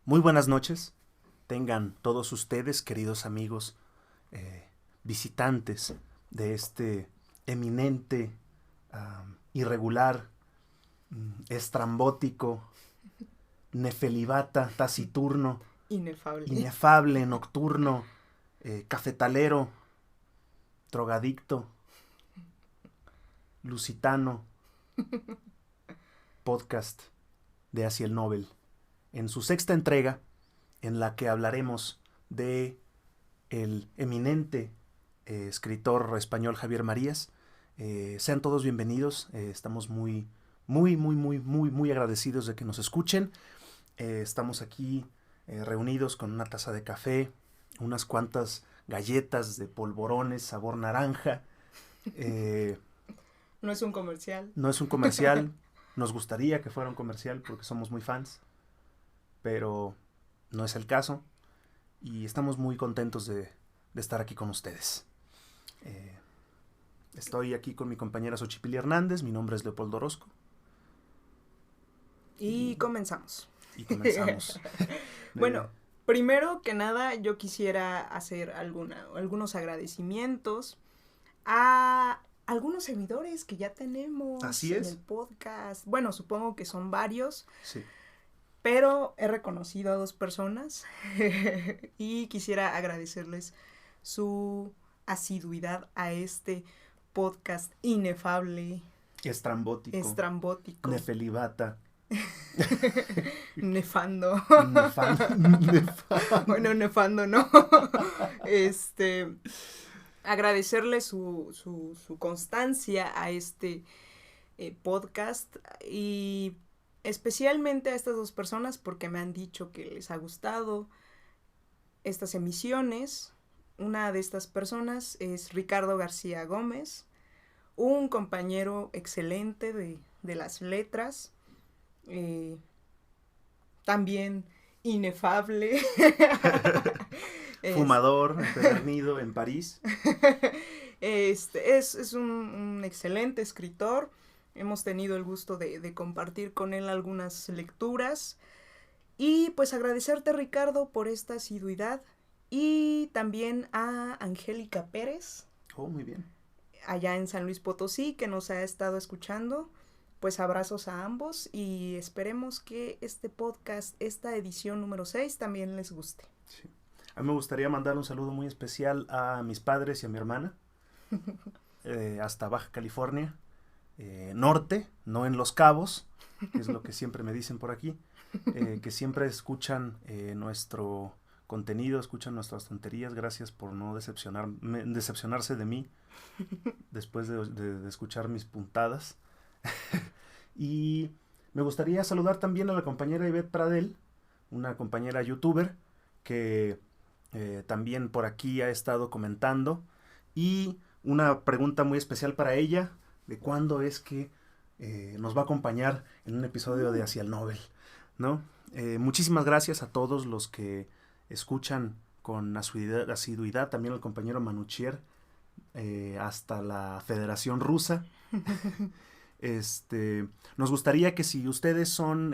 Muy buenas noches, tengan todos ustedes, queridos amigos, visitantes de este eminente, irregular, estrambótico, nefelibata, taciturno, inefable, nocturno, cafetalero, drogadicto, lusitano, podcast de Hacia el Nobel, en su sexta entrega, en la que hablaremos de el eminente escritor español Javier Marías. Sean todos bienvenidos, estamos muy agradecidos de que nos escuchen. Estamos aquí reunidos con una taza de café, unas cuantas galletas de polvorones sabor naranja. No es un comercial. No es un comercial, nos gustaría que fuera un comercial porque somos muy fans, pero no es el caso y estamos muy contentos de estar aquí con ustedes. Estoy aquí con mi compañera Xochipilli Hernández, mi nombre es Leopoldo Orozco. Y comenzamos. Comenzamos. Bueno, primero que nada yo quisiera hacer algunos agradecimientos a algunos seguidores que ya tenemos. Así es. En el podcast. Bueno, supongo que son varios. Sí. Pero he reconocido a 2 personas y quisiera agradecerles su asiduidad a este podcast inefable. Estrambótico. Nefelibata. Nefando. Nefando. Bueno, nefando, ¿no? Agradecerle su constancia a este podcast y especialmente a estas 2 personas porque me han dicho que les ha gustado estas emisiones. Una de estas personas es Ricardo García Gómez, un compañero excelente de las letras, también inefable. Fumador, empedernido en París. Es un excelente escritor. Hemos tenido el gusto de compartir con él algunas lecturas. Y pues agradecerte, Ricardo, por esta asiduidad. Y también a Angélica Pérez. Oh, muy bien. Allá en San Luis Potosí, que nos ha estado escuchando. Pues abrazos a ambos y esperemos que este podcast, esta edición número 6, también les guste. Sí. A mí me gustaría mandar un saludo muy especial a mis padres y a mi hermana. Hasta Baja California. Norte, no en Los Cabos, que es lo que siempre me dicen por aquí, que siempre escuchan nuestro contenido, escuchan nuestras tonterías. Gracias por no decepcionarse de mí después de escuchar mis puntadas. Y me gustaría saludar también a la compañera Ivette Pradel, una compañera youtuber que también por aquí ha estado comentando, y una pregunta muy especial para ella, de cuándo es que nos va a acompañar en un episodio de Hacia el Nobel, ¿no? Muchísimas gracias a todos los que escuchan con asiduidad, también al compañero Manuchier, hasta la Federación Rusa. Nos gustaría que si ustedes son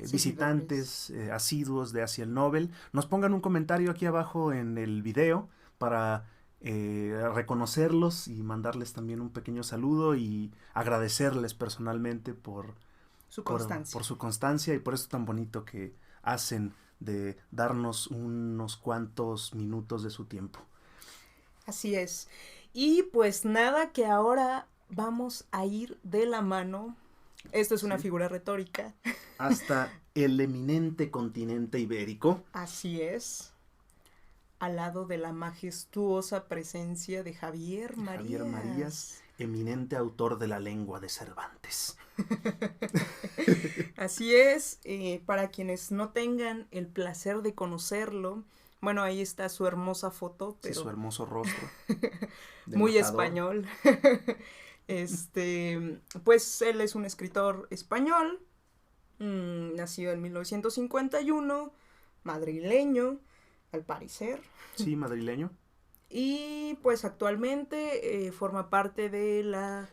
visitantes asiduos de Hacia el Nobel, nos pongan un comentario aquí abajo en el video para reconocerlos y mandarles también un pequeño saludo y agradecerles personalmente por su constancia y por eso tan bonito que hacen de darnos unos cuantos minutos de su tiempo. Así es. Y pues nada, que ahora vamos a ir de la mano. Esto es una figura retórica. Hasta el eminente continente ibérico. Así es. Al lado de la majestuosa presencia de Javier Marías. Javier Marías, eminente autor de La lengua de Cervantes. Así es, para quienes no tengan el placer de conocerlo, bueno, ahí está su hermosa foto. Pero... Sí, su hermoso rostro. Muy español. Pues él es un escritor español, nacido en 1951, madrileño, al parecer. Sí, madrileño. Y pues actualmente forma parte de la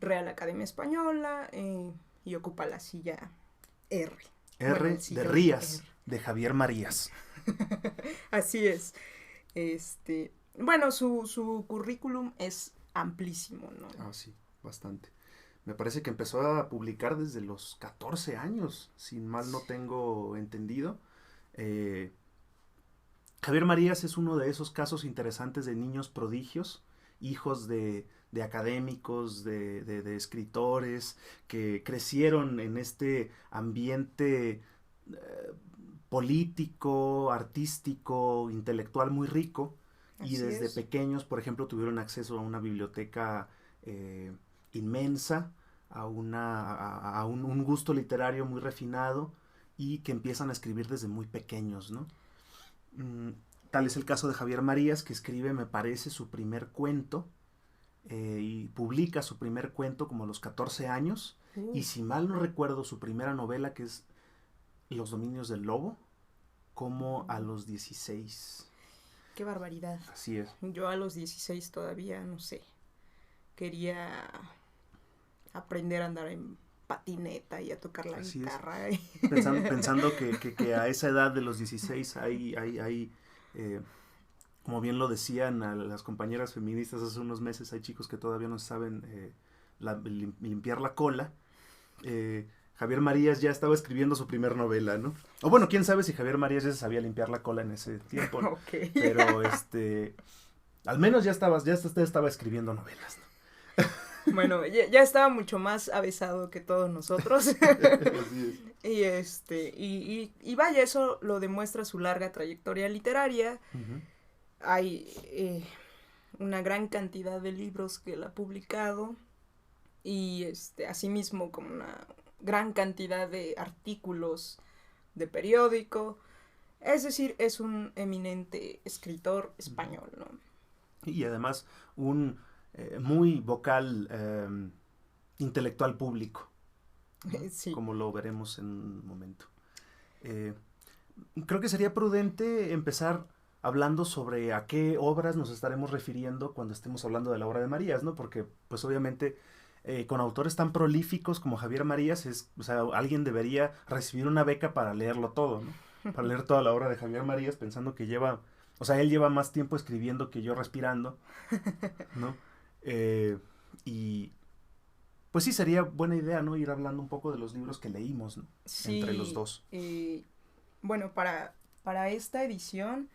Real Academia Española y ocupa la silla R. R de Rías, de Javier Marías. Así es. Bueno, su currículum es amplísimo, ¿no? Ah, sí, bastante. Me parece que empezó a publicar desde los 14 años, si mal no tengo entendido. Javier Marías es uno de esos casos interesantes de niños prodigios, hijos de académicos, de escritores, que crecieron en este ambiente político, artístico, intelectual muy rico. Y Así desde es. pequeños, por ejemplo, tuvieron acceso a una biblioteca inmensa, a un gusto literario muy refinado y que empiezan a escribir desde muy pequeños, ¿no? Tal es el caso de Javier Marías, que escribe, me parece, su primer cuento y publica su primer cuento como a los 14 años. Y si mal no recuerdo, su primera novela, que es Los dominios del lobo, como a los 16. Qué barbaridad. Así es. Yo a los 16 todavía, no sé, quería aprender a andar en patineta y a tocar la Así guitarra. Pensando que a esa edad de los 16 hay como bien lo decían a las compañeras feministas hace unos meses, hay chicos que todavía no saben limpiar la cola. Javier Marías ya estaba escribiendo su primer novela, ¿no? O bueno, quién sabe si Javier Marías ya se sabía limpiar la cola en ese tiempo, ¿no? Okay. Pero al menos ya estaba escribiendo novelas, ¿no? Bueno, ya estaba mucho más avesado que todos nosotros. Así es. Y vaya, eso lo demuestra su larga trayectoria literaria. Uh-huh. Hay una gran cantidad de libros que él ha publicado y asimismo como una gran cantidad de artículos de periódico. Es decir, es un eminente escritor español, ¿no? Y además un muy vocal intelectual público, ¿no? Sí. Como lo veremos en un momento. Creo que sería prudente empezar hablando sobre a qué obras nos estaremos refiriendo cuando estemos hablando de la obra de Marías, ¿no? Porque, pues obviamente, con autores tan prolíficos como Javier Marías, o sea, alguien debería recibir una beca para leerlo todo, ¿no? Para leer toda la obra de Javier Marías, pensando que él lleva más tiempo escribiendo que yo respirando, ¿no? Y pues sí, sería buena idea, ¿no? Ir hablando un poco de los libros que leímos, ¿no? Sí, entre los dos. Bueno, para esta edición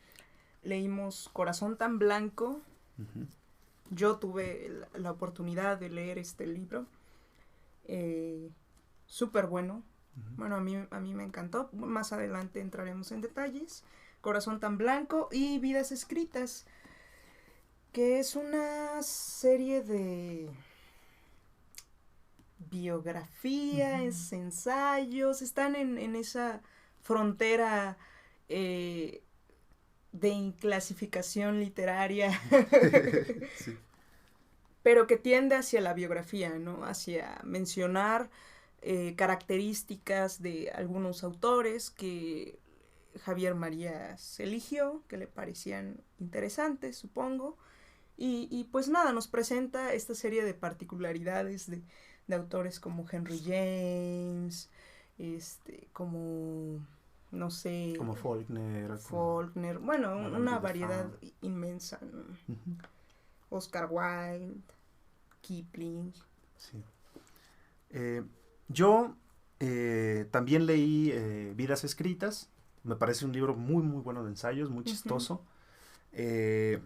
leímos Corazón tan blanco. Uh-huh. Yo tuve la oportunidad de leer este libro. Súper bueno. Uh-huh. Bueno, a mí me encantó. Más adelante entraremos en detalles. Corazón tan blanco y Vidas escritas, que es una serie de biografías, uh-huh, ensayos. Están en esa frontera de inclasificación literaria. Sí. Pero que tiende hacia la biografía, ¿no? Hacia mencionar características de algunos autores que Javier Marías eligió, que le parecían interesantes, supongo. Y pues nada, nos presenta esta serie de particularidades de autores como Henry James, como, no sé... Como Faulkner. Bueno, una variedad inmensa, ¿no? Uh-huh. Oscar Wilde, Kipling. Sí. Yo también leí Vidas escritas. Me parece un libro muy, muy bueno de ensayos, muy chistoso. Uh-huh.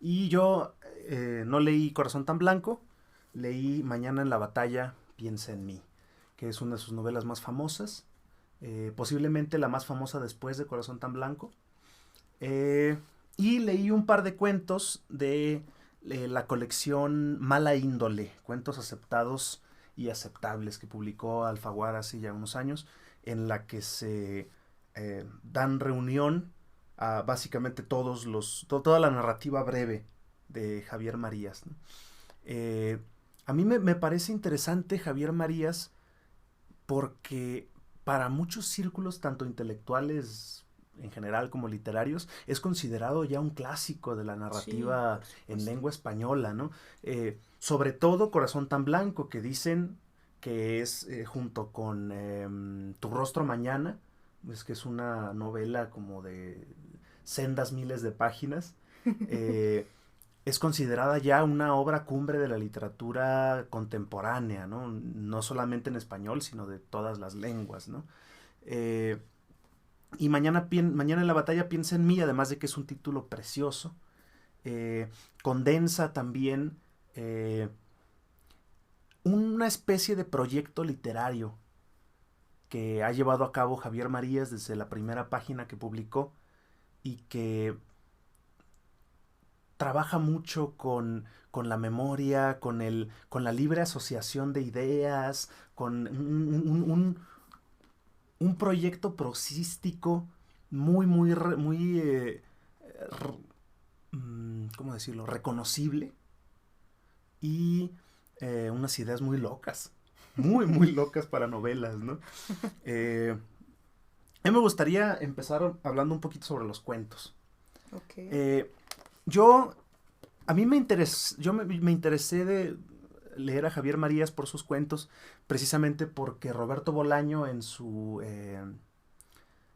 Y yo no leí Corazón tan blanco, leí Mañana en la batalla, piensa en mí, que es una de sus novelas más famosas, posiblemente la más famosa después de Corazón tan blanco. Y leí un par de cuentos de la colección Mala índole, cuentos aceptados y aceptables, que publicó Alfaguara hace ya unos años, en la que se dan reunión a básicamente toda la narrativa breve de Javier Marías, ¿no? A mí me parece interesante Javier Marías porque para muchos círculos, tanto intelectuales en general como literarios, es considerado ya un clásico de la narrativa, sí, en lengua española, ¿no? Sobre todo Corazón tan blanco, que dicen que es junto con Tu rostro mañana, es que es una novela como de sendas miles de páginas. Es considerada ya una obra cumbre de la literatura contemporánea, ¿no? No solamente en español, sino de todas las lenguas, ¿no? Y mañana en la batalla piensa en mí, además de que es un título precioso. Condensa también una especie de proyecto literario que ha llevado a cabo Javier Marías desde la primera página que publicó y que trabaja mucho con la memoria, con la libre asociación de ideas, con un proyecto prosístico muy, ¿cómo decirlo?, reconocible y unas ideas muy locas, muy locas para novelas, ¿no? A mí me gustaría empezar hablando un poquito sobre los cuentos. Okay. A mí me interesé de leer a Javier Marías por sus cuentos, precisamente porque Roberto Bolaño en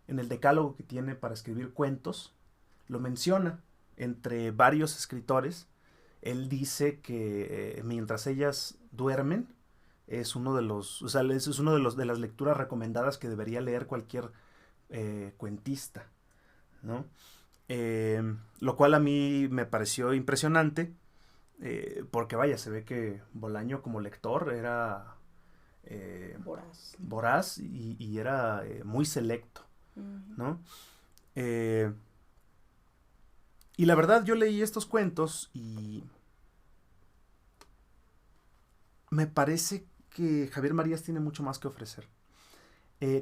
el decálogo que tiene para escribir cuentos, lo menciona entre varios escritores. Él dice que mientras ellas duermen, es uno de de las lecturas recomendadas que debería leer cualquier cuentista, ¿no? Lo cual a mí me pareció impresionante, porque vaya, se ve que Bolaño como lector era voraz y era muy selecto, ¿no? Y la verdad, yo leí estos cuentos y me parece que Javier Marías tiene mucho más que ofrecer.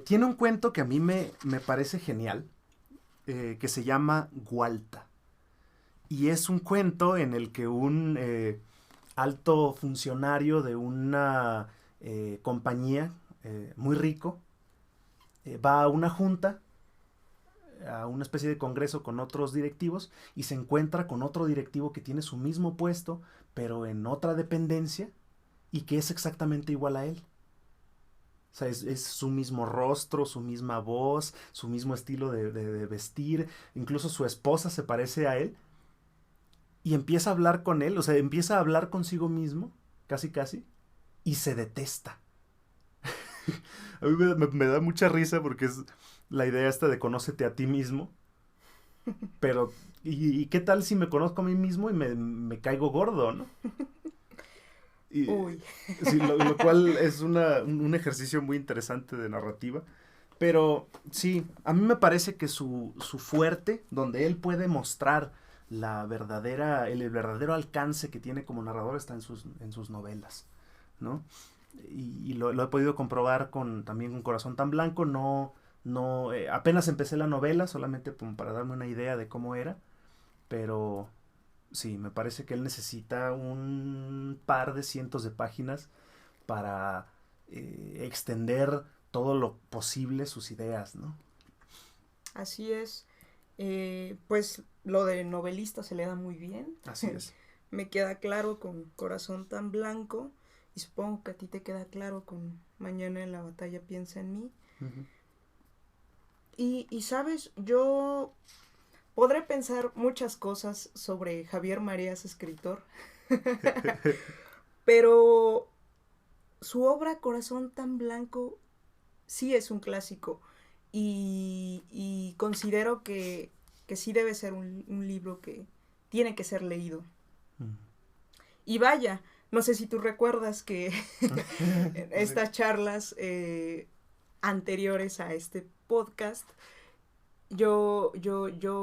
Tiene un cuento que a mí me parece genial, que se llama Gualta. Y es un cuento en el que un alto funcionario de una compañía muy rico va a una junta, a una especie de congreso con otros directivos y se encuentra con otro directivo que tiene su mismo puesto, pero en otra dependencia y que es exactamente igual a él. O sea, es su mismo rostro, su misma voz, su mismo estilo de vestir. Incluso su esposa se parece a él. Y empieza a hablar con él, o sea, empieza a hablar consigo mismo, casi, y se detesta. A mí me da mucha risa porque es la idea esta de conócete a ti mismo. Pero, ¿y qué tal si me conozco a mí mismo y me caigo gordo, ¿no? Y, Uy. sí, lo cual es un ejercicio muy interesante de narrativa. Pero sí, a mí me parece que su fuerte, donde él puede mostrar el verdadero alcance que tiene como narrador, está en sus novelas, ¿no? Y lo he podido comprobar también con Corazón tan Blanco. Apenas empecé la novela, solamente para darme una idea de cómo era, pero sí, me parece que él necesita un par de cientos de páginas para extender todo lo posible sus ideas, ¿no? Así es. Pues lo de novelista se le da muy bien. Así es. Me queda claro con Corazón tan Blanco y supongo que a ti te queda claro con Mañana en la batalla piensa en mí. Uh-huh. Y sabes, yo podré pensar muchas cosas sobre Javier Marías, escritor, pero su obra Corazón tan Blanco sí es un clásico y considero que sí debe ser un libro que tiene que ser leído. Uh-huh. Y vaya, no sé si tú recuerdas que en estas charlas anteriores a este podcast, yo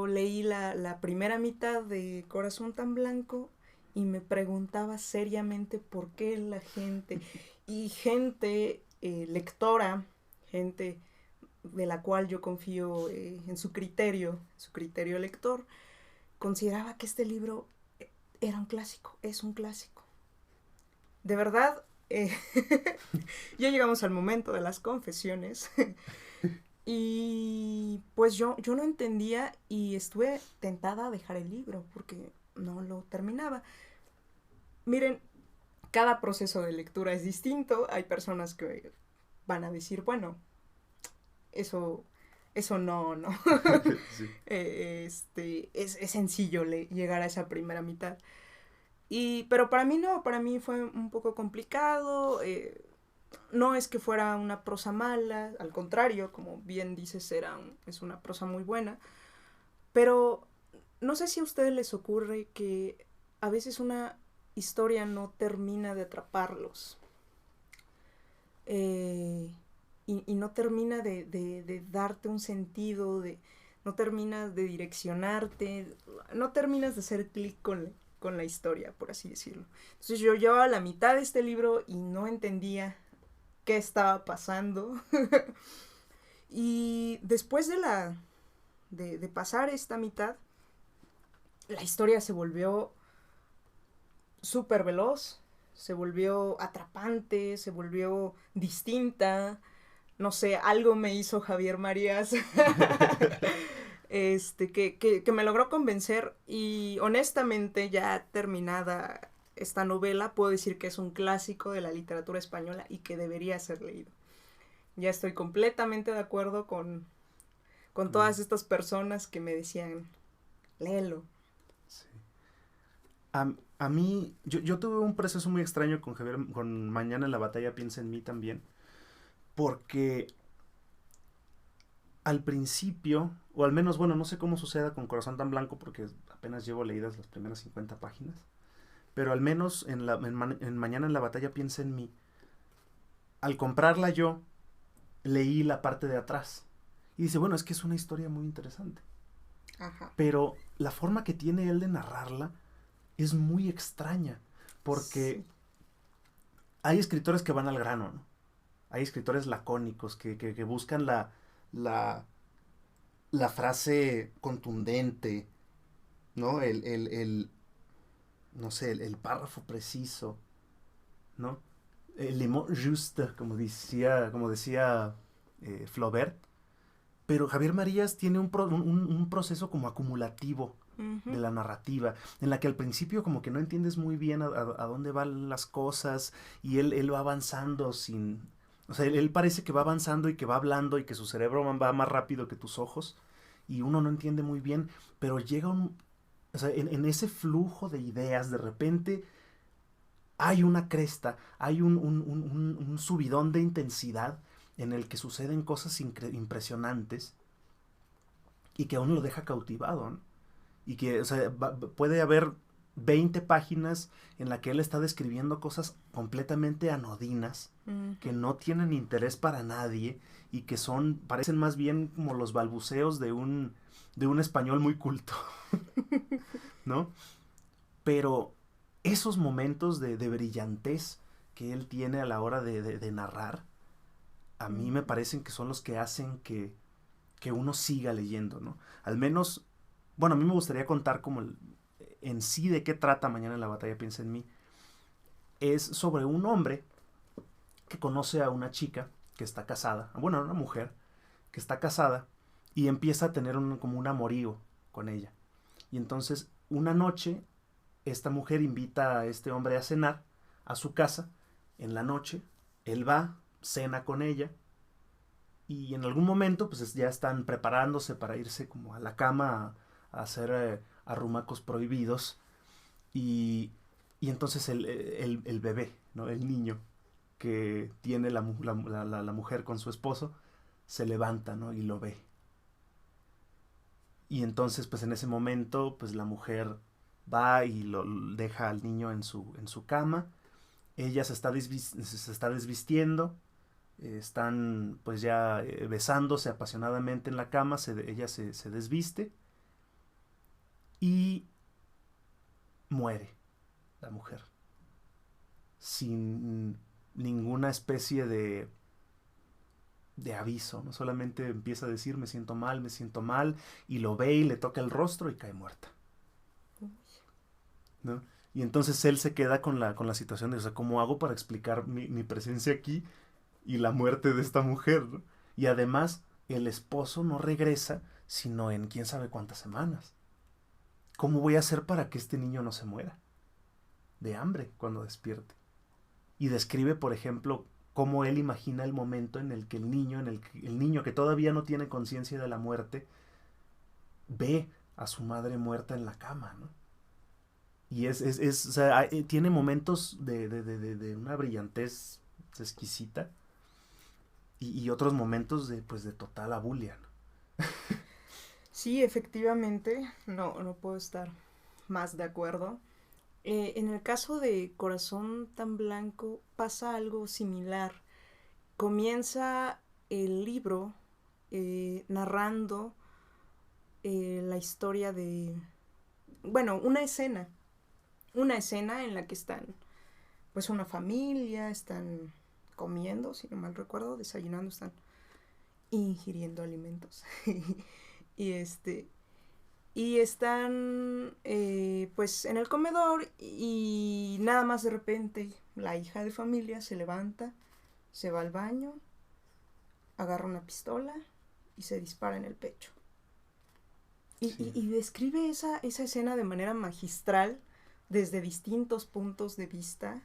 leí la primera mitad de Corazón tan Blanco y me preguntaba seriamente por qué la gente, lectora, gente de la cual yo confío en su criterio lector, consideraba que este libro era un clásico, es un clásico. De verdad, ya llegamos al momento de las confesiones. Y pues yo no entendía y estuve tentada a dejar el libro porque no lo terminaba. Miren, cada proceso de lectura es distinto. Hay personas que van a decir, bueno, eso no. Sí. Es sencillo llegar a esa primera mitad. Pero para mí no, para mí fue un poco complicado. No es que fuera una prosa mala, al contrario, como bien dices, es una prosa muy buena. Pero no sé si a ustedes les ocurre que a veces una historia no termina de atraparlos. Y no termina de darte un sentido, no terminas de direccionarte, no terminas de hacer clic con la historia, por así decirlo. Entonces yo llevaba la mitad de este libro y no entendía qué estaba pasando. Y después de pasar esta mitad, la historia se volvió súper veloz, se volvió atrapante, se volvió distinta. No sé, algo me hizo Javier Marías que me logró convencer, y honestamente, ya terminada esta novela, puedo decir que es un clásico de la literatura española y que debería ser leído. Ya estoy completamente de acuerdo con todas estas personas que me decían, léelo. Sí. A mí, yo tuve un proceso muy extraño con Javier, con Mañana en la batalla piensa en mí también, porque al principio, o al menos, bueno, no sé cómo suceda con Corazón tan Blanco, porque apenas llevo leídas las primeras 50 páginas, pero al menos en Mañana en la batalla piensa en mí, al comprarla yo, leí la parte de atrás, y dice, bueno, es que es una historia muy interesante. Ajá. Pero la forma que tiene él de narrarla es muy extraña, porque Sí. hay escritores que van al grano, ¿no? Hay escritores lacónicos que buscan la, la frase contundente, ¿no? No sé, el párrafo preciso, ¿no? El mot juste, como decía Flaubert. Pero Javier Marías tiene un proceso como acumulativo de Uh-huh. la narrativa, en la que al principio como que no entiendes muy bien a dónde van las cosas, y él va avanzando sin... O sea, él parece que va avanzando y que va hablando y que su cerebro va más rápido que tus ojos, y uno no entiende muy bien, pero llega o sea, en ese flujo de ideas, de repente hay una cresta, hay un subidón de intensidad en el que suceden cosas impresionantes y que a uno lo deja cautivado, ¿no? Y que, o sea, puede haber 20 páginas en la que él está describiendo cosas completamente anodinas, Uh-huh. que no tienen interés para nadie y que parecen más bien como los balbuceos de un español muy culto, ¿no? Pero esos momentos de brillantez que él tiene a la hora de narrar, a mí me Uh-huh. parecen que son los que hacen que uno siga leyendo, ¿no? Al menos, bueno, a mí me gustaría contar como en sí de qué trata Mañana en la batalla piensa en mí. Es sobre un hombre que conoce a una chica que está casada, bueno, una mujer que está casada, y empieza a tener como un amorío con ella. Y entonces, una noche, esta mujer invita a este hombre a cenar a su casa en la noche. Él va, cena con ella, y en algún momento pues ya están preparándose para irse como a la cama a hacer arrumacos prohibidos, y, y entonces el bebé, ¿no? El niño que tiene la mujer con su esposo se levanta, ¿no? Y lo ve. Y entonces pues en ese momento pues la mujer va y lo deja al niño en su cama. Ella se está desvistiendo, están pues ya besándose apasionadamente en la cama, ella se desviste y muere la mujer, sin ninguna especie de aviso, ¿no? Solamente empieza a decir me siento mal, y lo ve y le toca el rostro y cae muerta, ¿no? Y entonces él se queda con la situación de, o sea, ¿cómo hago para explicar mi presencia aquí y la muerte de esta mujer, ¿no? Y además, el esposo no regresa sino en quién sabe cuántas semanas. ¿Cómo voy a hacer para que este niño no se muera de hambre cuando despierte? y describe, por ejemplo, cómo él imagina el momento en el que el niño que todavía no tiene conciencia de la muerte, ve a su madre muerta en la cama, ¿no? Y o sea, tiene momentos de una brillantez exquisita y otros momentos pues, de total abulia, ¿no? Sí, efectivamente, no puedo estar más de acuerdo. En el caso de Corazón tan Blanco pasa algo similar. Comienza el libro narrando la historia de, bueno, una escena en la que están, pues una familia, están comiendo, si no mal recuerdo, desayunando, están ingiriendo alimentos. y y están pues en el comedor y nada más de repente la hija de familia se levanta, se va al baño, agarra una pistola y se dispara en el pecho. Y describe esa escena de manera magistral desde distintos puntos de vista,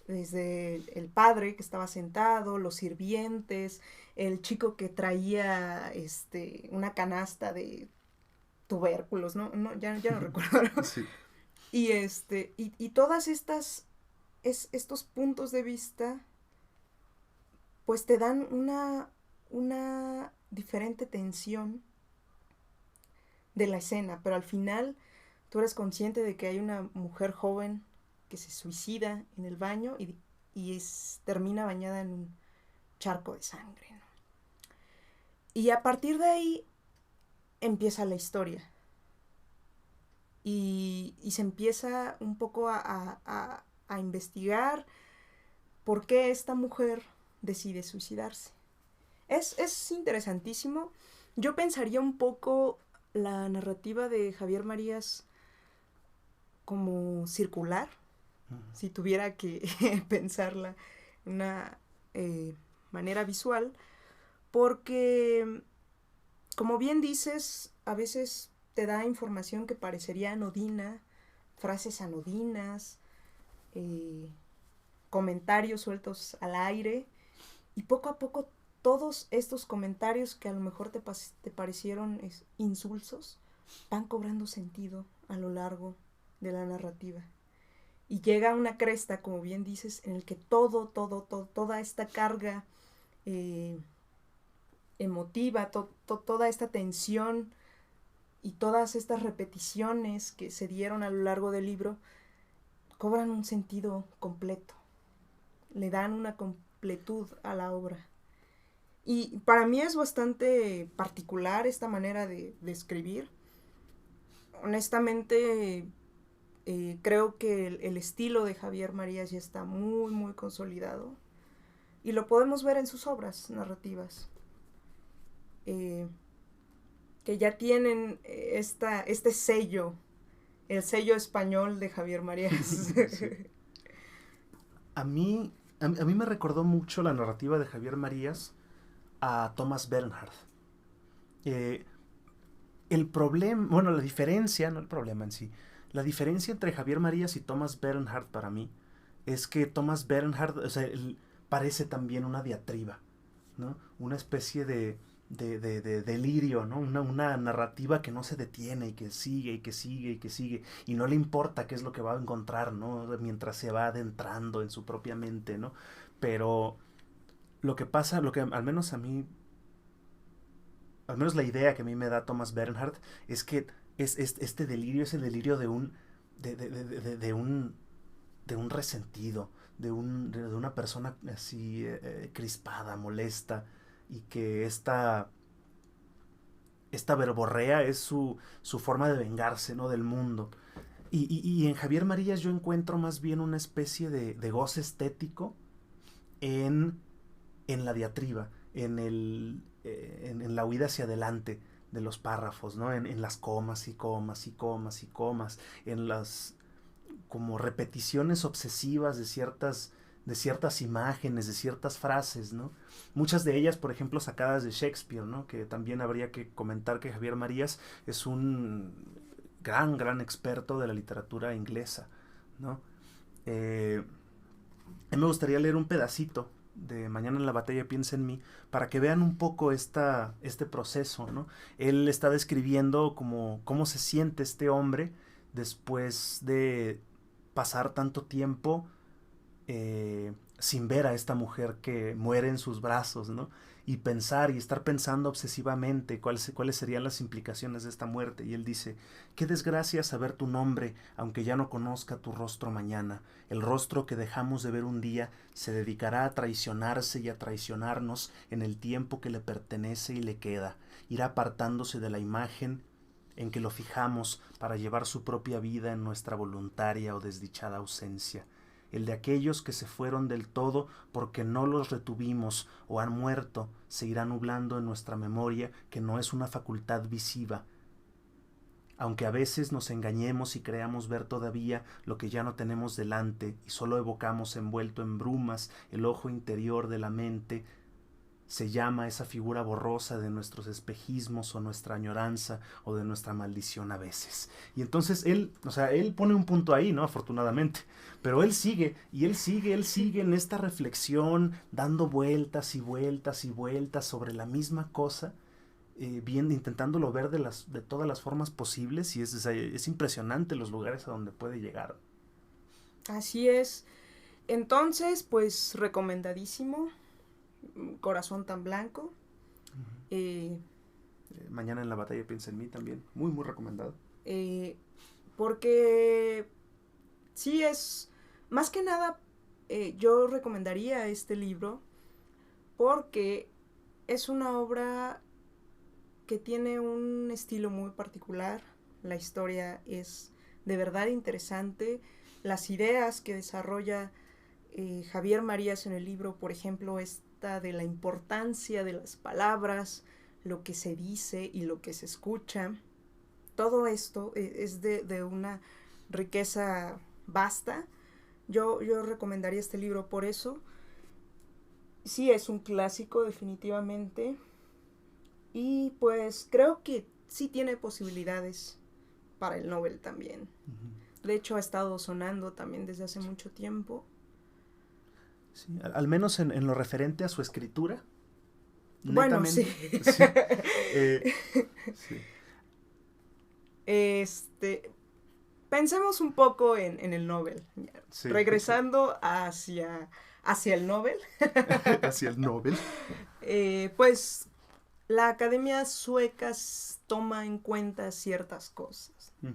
desde el padre que estaba sentado, los sirvientes, el chico que traía una canasta de tubérculos, ¿no? Ya no recuerdo. Sí. Y todas estos puntos de vista, pues te dan una diferente tensión de la escena, pero al final tú eres consciente de que hay una mujer joven que se suicida en el baño y termina bañada en un charco de sangre, ¿no? Y a partir de ahí empieza la historia. Y se empieza un poco a investigar por qué esta mujer decide suicidarse. Es interesantísimo. Yo pensaría un poco la narrativa de Javier Marías como circular, si tuviera que pensarla de una manera visual, porque, como bien dices, a veces te da información que parecería anodina, frases anodinas, comentarios sueltos al aire, y poco a poco todos estos comentarios que a lo mejor te parecieron insulsos van cobrando sentido a lo largo de la narrativa. Y llega una cresta, como bien dices, en el que toda esta carga emotiva, toda esta tensión y todas estas repeticiones que se dieron a lo largo del libro cobran un sentido completo, le dan una completud a la obra. Y para mí es bastante particular esta manera de escribir. Honestamente, creo que el estilo de Javier Marías ya está muy, muy consolidado. Y lo podemos ver en sus obras narrativas. Que ya tienen este sello, el sello español de Javier Marías. Sí. A mí me recordó mucho la narrativa de Javier Marías a Thomas Bernhard. El problema, bueno, la diferencia, no el problema en sí, la diferencia entre Javier Marías y Thomas Bernhard para mí es que Thomas Bernhard, o sea, parece también una diatriba, ¿no? Una especie de delirio, ¿no? Una narrativa que no se detiene y que sigue y que sigue y que sigue y no le importa qué es lo que va a encontrar, ¿no? Mientras se va adentrando en su propia mente, ¿no? Pero lo que pasa, lo que al menos a mí, al menos la idea que a mí me da Thomas Bernhard es que este delirio es el delirio de un de un resentido, de una persona así crispada, molesta, y que esta verborrea es su forma de vengarse, ¿no? Del mundo. Y en Javier Marías yo encuentro más bien una especie de goce estético en la diatriba, en la huida hacia adelante de los párrafos, ¿no? En las comas y comas y comas y comas, en las como repeticiones obsesivas de ciertas imágenes, de ciertas frases, ¿no? Muchas de ellas, por ejemplo, sacadas de Shakespeare, ¿no? Que también habría que comentar que Javier Marías es un gran experto de la literatura inglesa, ¿no? A mí me gustaría leer un pedacito de Mañana en la batalla piensa en mí, para que vean un poco este proceso, ¿no? Él está describiendo cómo se siente este hombre después de pasar tanto tiempo sin ver a esta mujer que muere en sus brazos, ¿no? Y pensar y estar pensando obsesivamente cuáles serían las implicaciones de esta muerte. Y él dice, qué desgracia saber tu nombre, aunque ya no conozca tu rostro mañana. El rostro que dejamos de ver un día se dedicará a traicionarse y a traicionarnos en el tiempo que le pertenece y le queda. Irá apartándose de la imagen en que lo fijamos para llevar su propia vida en nuestra voluntaria o desdichada ausencia. El de aquellos que se fueron del todo porque no los retuvimos o han muerto, se irá nublando en nuestra memoria, que no es una facultad visiva. Aunque a veces nos engañemos y creamos ver todavía lo que ya no tenemos delante y solo evocamos envuelto en brumas el ojo interior de la mente, se llama esa figura borrosa de nuestros espejismos o nuestra añoranza o de nuestra maldición a veces. Y entonces él pone un punto ahí, ¿no? Afortunadamente. Pero él sigue en esta reflexión, dando vueltas y vueltas y vueltas sobre la misma cosa, intentándolo ver de todas las formas posibles, y es impresionante los lugares a donde puede llegar. Así es. Entonces, pues recomendadísimo. Corazón tan blanco. Mañana en la batalla piensa en mí también. Muy, muy recomendado. Porque sí es, más que nada, yo recomendaría este libro porque es una obra que tiene un estilo muy particular. La historia es de verdad interesante. Las ideas que desarrolla Javier Marías en el libro, por ejemplo, de la importancia de las palabras, lo que se dice y lo que se escucha. Todo esto es de una riqueza vasta. Yo recomendaría este libro por eso. Sí, es un clásico definitivamente. Y pues creo que sí tiene posibilidades para el Nobel también. Uh-huh. De hecho, ha estado sonando también desde hace mucho tiempo. Sí, al menos en lo referente a su escritura. Bueno, sí. Sí. Pensemos un poco en el Nobel. Sí, regresando hacia el Nobel. Hacia el Nobel. Pues la Academia Sueca toma en cuenta ciertas cosas. Uh-huh.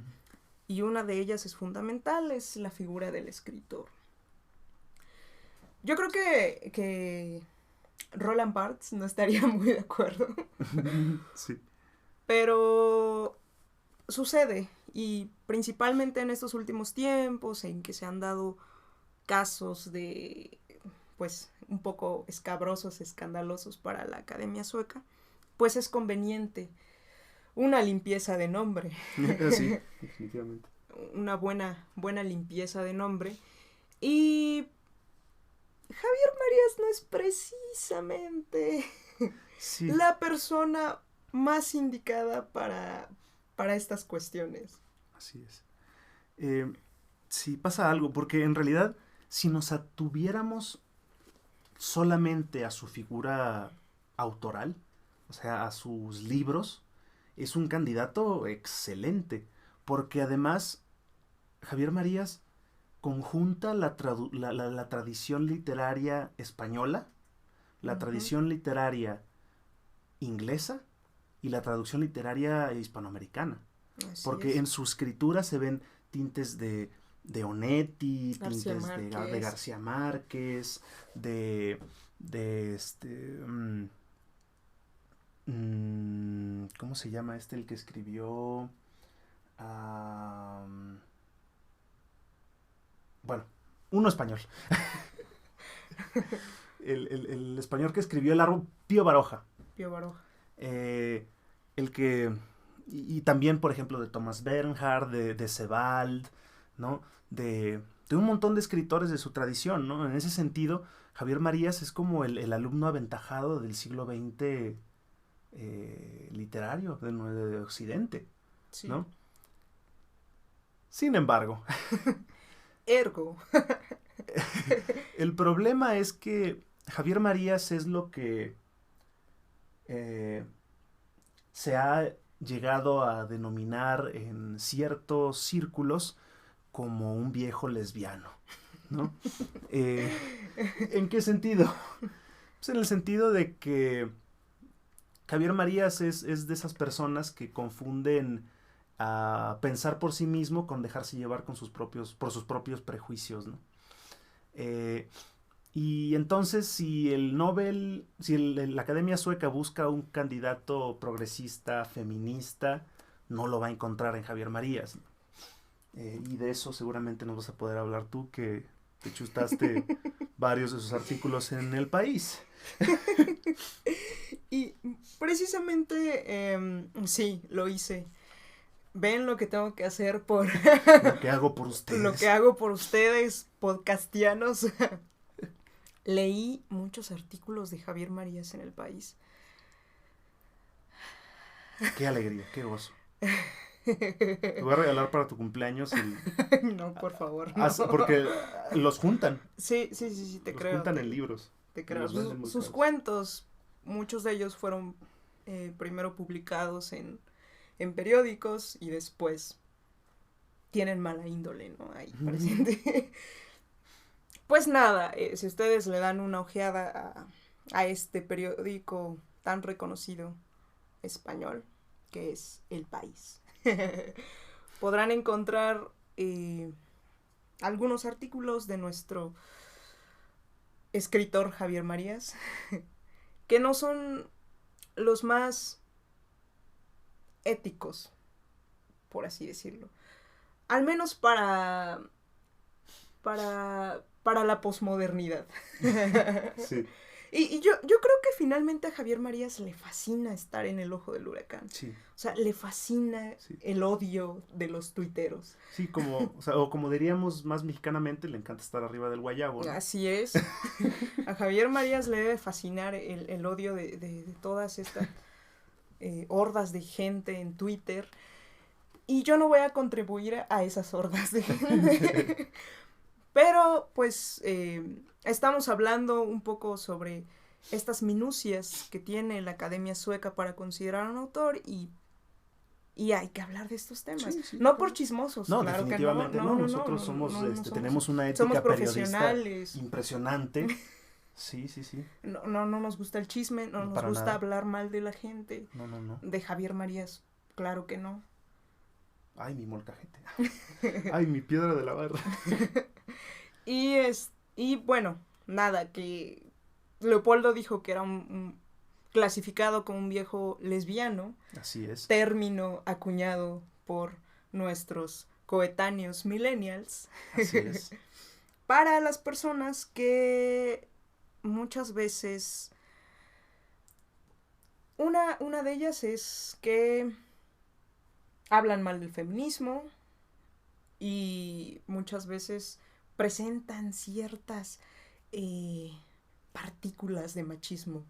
Y una de ellas es fundamental, es la figura del escritor. Yo creo que Roland Barthes no estaría muy de acuerdo. Sí. Pero sucede, y principalmente en estos últimos tiempos en que se han dado casos de, pues, un poco escabrosos, escandalosos para la Academia Sueca, pues es conveniente una limpieza de nombre. Sí, definitivamente. Una buena limpieza de nombre. Y Javier Marías no es precisamente la persona más indicada para estas cuestiones. Así es. Sí, pasa algo, porque en realidad, si nos atuviéramos solamente a su figura autoral, o sea, a sus libros, es un candidato excelente, porque además Javier Marías conjunta la tradición literaria española, la tradición literaria inglesa y la traducción literaria hispanoamericana. Porque en su escritura se ven tintes de Onetti, tintes de García Márquez, ¿cómo se llama el que escribió? Bueno, uno español. el español que escribió el árbol, Pío Baroja. Pío Baroja. El que... Y también, por ejemplo, de Thomas Bernhard, de Sebald, ¿no? De un montón de escritores de su tradición, ¿no? En ese sentido, Javier Marías es como el alumno aventajado del siglo XX literario de Occidente, sí. ¿No? Sin embargo, Ergo. El problema es que Javier Marías es lo que se ha llegado a denominar en ciertos círculos como un viejo lesbiano, ¿no? ¿En qué sentido? Pues en el sentido de que Javier Marías es de esas personas que confunden a pensar por sí mismo con dejarse llevar con por sus propios prejuicios, ¿no? Y entonces si la Academia Sueca busca un candidato progresista, feminista, no lo va a encontrar en Javier Marías, ¿no? Y de eso seguramente nos vas a poder hablar tú, que te chustaste varios de sus artículos en El País. Y precisamente, sí, lo hice. Ven lo que tengo que hacer por... Lo que hago por ustedes. Lo que hago por ustedes, podcastianos. Leí muchos artículos de Javier Marías en El País. Qué alegría, qué gozo. Te voy a regalar para tu cumpleaños No, por favor, no. Porque los juntan. Sí, te creo. Los juntan en libros. Te creo. Sus cuentos, muchos de ellos fueron primero publicados en periódicos y después tienen mala índole, ¿no? Ahí presente. Pues nada, si ustedes le dan una ojeada a este periódico tan reconocido español, que es El País, podrán encontrar algunos artículos de nuestro escritor Javier Marías, que no son los más éticos, por así decirlo. Al menos para la posmodernidad. Sí. Y yo creo que finalmente a Javier Marías le fascina estar en el ojo del huracán. Sí. O sea, le fascina el odio de los tuiteros. Sí, o como diríamos más mexicanamente, le encanta estar arriba del guayabo, ¿no? Así es. A Javier Marías le debe fascinar el odio de todas estas hordas de gente en Twitter. Y yo no voy a contribuir a esas hordas de gente. Pero, pues, estamos hablando un poco sobre estas minucias que tiene la Academia Sueca para considerar a un autor y hay que hablar de estos temas. Sí, no por chismosos, no, claro definitivamente que no. Nosotros tenemos una ética periodista impresionante. Sí. No nos gusta el chisme, no nos gusta nada. Hablar mal de la gente. No. De Javier Marías, claro que no. Ay, mi molcajete. Ay, mi piedra de la barra. Y bueno, nada, que Leopoldo dijo que era un clasificado como un viejo lesbiano. Así es. Término acuñado por nuestros coetáneos millennials. Así es. Para las personas que muchas veces... Una de ellas es que hablan mal del feminismo y muchas veces presentan ciertas partículas de machismo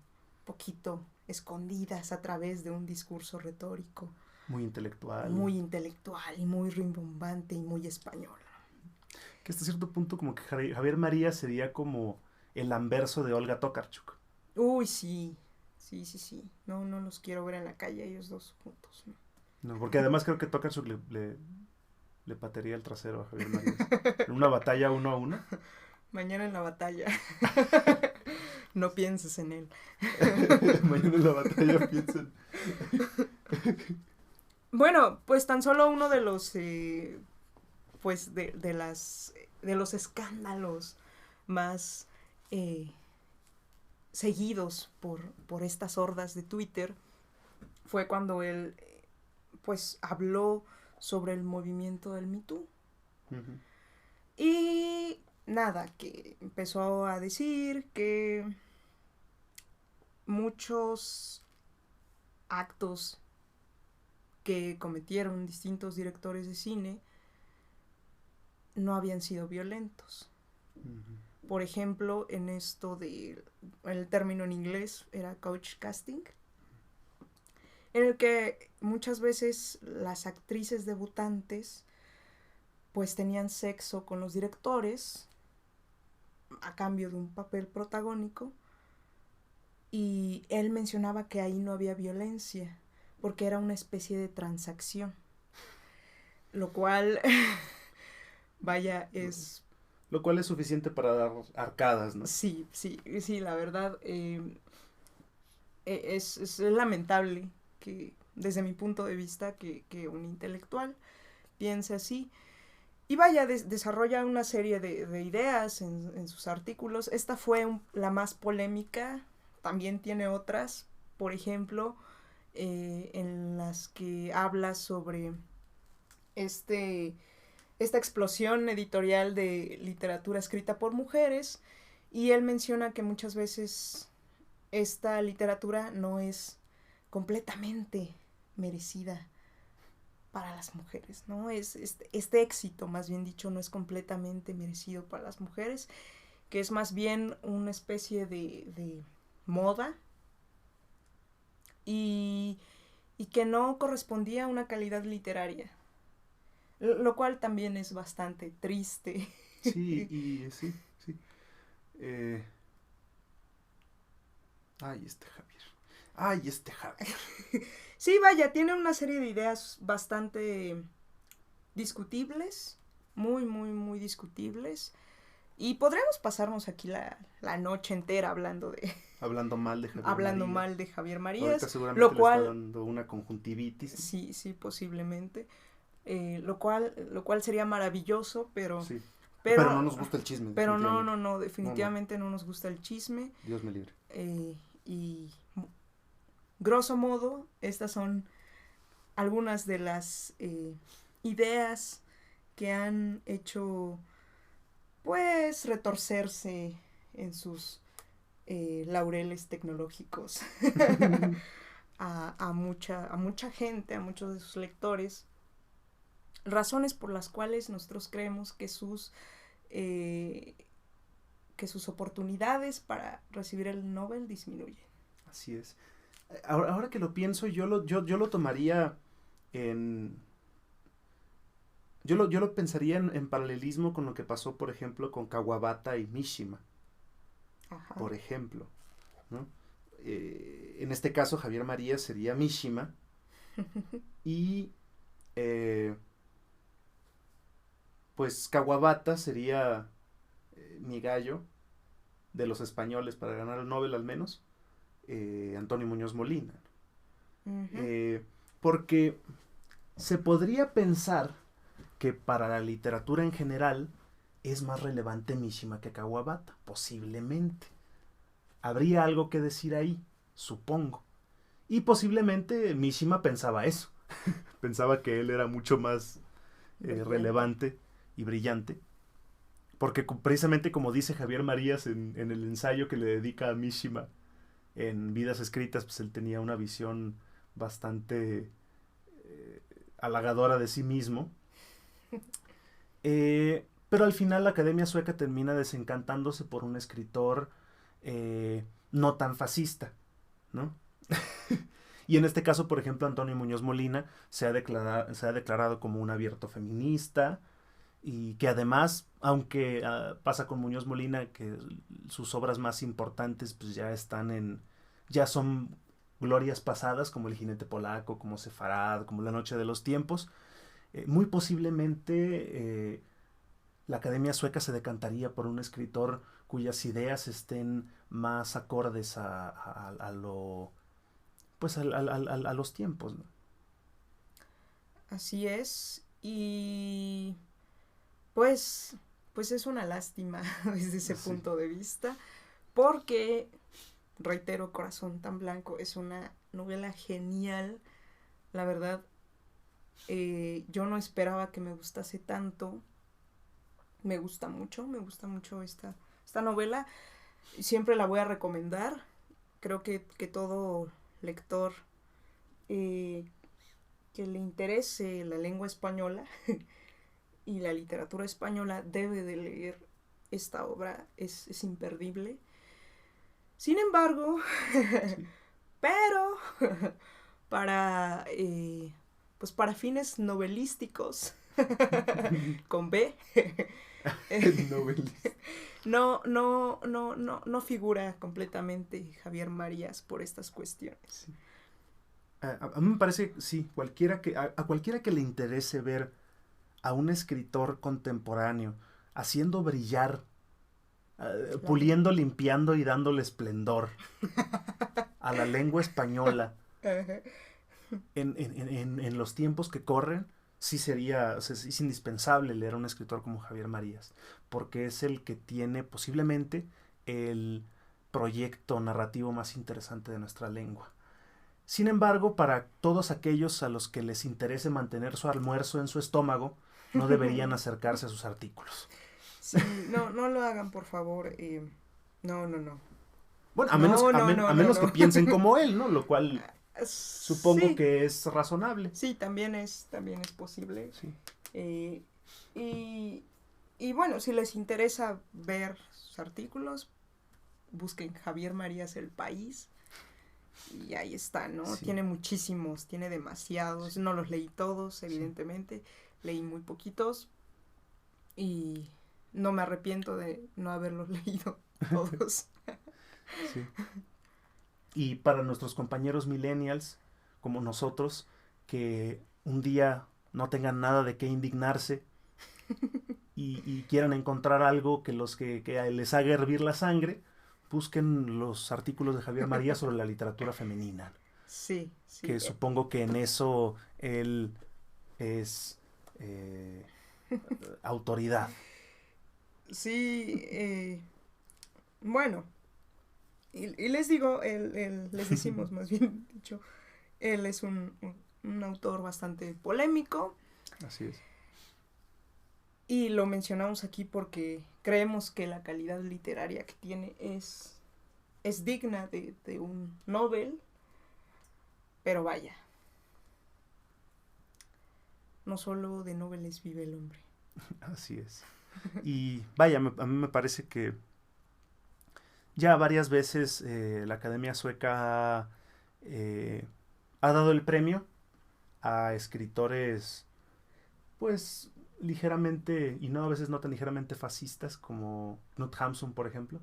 poquito escondidas a través de un discurso retórico. Muy intelectual y muy rimbombante y muy español. Que hasta cierto punto como que Javier Marías sería como el anverso de Olga Tokarczuk. Uy, sí. No los quiero ver en la calle ellos dos juntos. No, porque además creo que Tokarczuk le patearía el trasero a Javier Marías. En una batalla 1-1. Mañana en la batalla. No pienses en él. Mañana en la batalla piensen. Bueno, pues tan solo uno de los pues de los escándalos más seguidos por estas hordas de Twitter fue cuando él pues habló sobre el movimiento del Me Too. Uh-huh. Y nada, que empezó a decir que muchos actos que cometieron distintos directores de cine no habían sido violentos. Uh-huh. Por ejemplo, en esto el término en inglés era couch casting, en el que muchas veces las actrices debutantes pues tenían sexo con los directores a cambio de un papel protagónico, y él mencionaba que ahí no había violencia porque era una especie de transacción, lo cual vaya, es... Lo cual es suficiente para dar arcadas, ¿no? Sí, la verdad, es lamentable que, desde mi punto de vista, que un intelectual piense así. Y vaya, desarrolla una serie de ideas en sus artículos. Esta fue la más polémica, también tiene otras, por ejemplo, en las que habla sobre esta explosión editorial de literatura escrita por mujeres, y él menciona que muchas veces esta literatura no es completamente merecida para las mujeres, ¿no? Este éxito, más bien dicho, no es completamente merecido para las mujeres, que es más bien una especie de moda, y que no correspondía a una calidad literaria, lo cual también es bastante triste. Sí, sí. Ay, este Javier. Sí, vaya, tiene una serie de ideas bastante discutibles, muy discutibles, y podríamos pasarnos aquí la noche entera hablando Hablando mal de Javier hablando Marías. mal de Javier Marías. Ahorita seguramente Lo cual, le está dando una conjuntivitis. Sí, posiblemente. Lo cual sería maravilloso, pero... Sí. Pero no nos gusta el chisme. Pero no, definitivamente no nos gusta el chisme. Dios me libre. Y grosso modo, estas son algunas de las ideas que han hecho, pues, retorcerse en sus laureles tecnológicos a mucha gente, a muchos de sus lectores. Razones por las cuales nosotros creemos que sus oportunidades para recibir el Nobel disminuyen. Así es. Ahora que lo pienso, yo lo tomaría en... Yo lo pensaría en paralelismo con lo que pasó, por ejemplo, con Kawabata y Mishima. Ajá. Por ejemplo, ¿no? En este caso, Javier Marías sería Mishima. Y... pues Kawabata sería mi gallo de los españoles para ganar el Nobel al menos, Antonio Muñoz Molina. Uh-huh. Porque se podría pensar que para la literatura en general es más relevante Mishima que Kawabata, posiblemente. Habría algo que decir ahí, supongo. Y posiblemente Mishima pensaba eso. Pensaba que él era mucho más relevante y brillante. Porque precisamente como dice Javier Marías en el ensayo que le dedica a Mishima en Vidas Escritas, pues él tenía una visión bastante halagadora de sí mismo. Pero al final la Academia Sueca termina desencantándose por un escritor no tan fascista, ¿no? Y en este caso, por ejemplo, Antonio Muñoz Molina se ha declarado como un abierto feminista, y que además, aunque pasa con Muñoz Molina, que sus obras más importantes pues ya son glorias pasadas, como El jinete polaco, como Sefarad, como La noche de los tiempos, muy posiblemente la Academia Sueca se decantaría por un escritor cuyas ideas estén más acordes a los tiempos, ¿no? Así es, y pues es una lástima desde ese punto de vista, porque, reitero, Corazón tan blanco es una novela genial, la verdad. Yo no esperaba que me gustase tanto. Me gusta mucho esta novela. Siempre la voy a recomendar. Creo que todo lector que le interese la lengua española y la literatura española debe de leer esta obra. Es imperdible. Sin embargo, sí. Pero para fines novelísticos, con B. Novelista. No figura completamente Javier Marías por estas cuestiones. Sí. A mí me parece, sí, a cualquiera que le interese ver a un escritor contemporáneo haciendo brillar, Claro. puliendo, limpiando y dándole esplendor a la lengua española en los tiempos que corren, sí sería, o sea, es indispensable leer a un escritor como Javier Marías, porque es el que tiene posiblemente el proyecto narrativo más interesante de nuestra lengua. Sin embargo, para todos aquellos a los que les interese mantener su almuerzo en su estómago, no deberían acercarse a sus artículos. Sí, no lo hagan, por favor. No. Bueno, a menos que piensen como él, ¿no? Lo cual supongo Sí. que es razonable. Sí, también es posible. Sí. Y bueno, si les interesa ver sus artículos, busquen Javier Marías El País. Y ahí está, ¿no? Sí. Tiene muchísimos, tiene demasiados. No los leí todos, evidentemente. Sí. Leí muy poquitos. Y no me arrepiento de no haberlos leído todos. Sí. Y para nuestros compañeros millennials, como nosotros, que un día no tengan nada de qué indignarse y quieran encontrar algo que les haga hervir la sangre, busquen los artículos de Javier Marías sobre la literatura femenina. Sí. Que supongo que en eso él es autoridad. Sí, bueno, y les digo, les decimos más bien dicho, él es un autor bastante polémico. Así es. Y lo mencionamos aquí porque creemos que la calidad literaria que tiene es digna de un Nobel, pero vaya, no solo de Nobeles vive el hombre. Así es. Y vaya, a mí me parece que ya varias veces la Academia Sueca ha dado el premio a escritores, pues, ligeramente, y no a veces no tan ligeramente fascistas, como Knut Hamsun, por ejemplo.